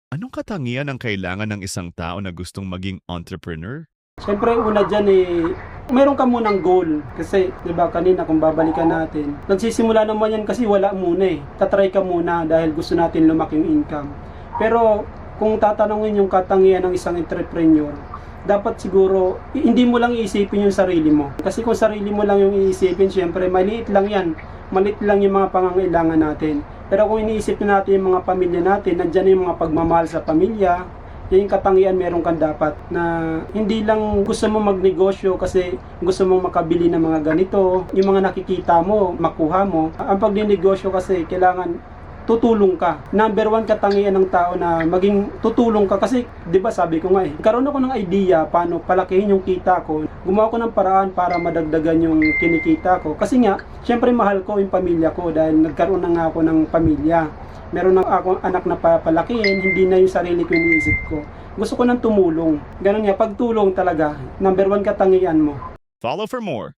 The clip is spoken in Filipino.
Anong katangian ang kailangan ng isang tao na gustong maging entrepreneur? Siyempre, una dyan meron ka munang goal. Kasi, di ba, kanina kung babalikan natin, nagsisimula naman yan kasi wala muna eh. Tatry ka muna dahil gusto natin lumaki yung income. Pero, kung tatanungin yung katangian ng isang entrepreneur, dapat siguro, hindi mo lang iisipin yung sarili mo. Kasi kung sarili mo lang yung iisipin, siyempre, maliit lang yan. Maliit lang yung mga pangangailangan natin. Pero kung iniisip natin yung mga pamilya natin, nandyan yung mga pagmamahal sa pamilya, yan yung katangian meron kang dapat na hindi lang gusto mo magnegosyo kasi gusto mong makabili ng mga ganito, yung mga nakikita mo, makuha mo. Ang pagninegosyo kasi kailangan tutulong ka. Number one katangian ng tao na maging tutulong ka kasi 'di ba sabi ko nga karoon ako ng idea paano palakihin yung kita ko. Gumawa ko ng paraan para madagdagan yung kinikita ko. Kasi nga, syempre mahal ko yung pamilya ko dahil nagkaroon na nga ako ng pamilya. Meron na akong anak na papalakihin, hindi na yung sarili ko iniisip ko. Gusto ko nang tumulong. Ganun nga, pagtulong talaga, number one katangian mo. Follow for more.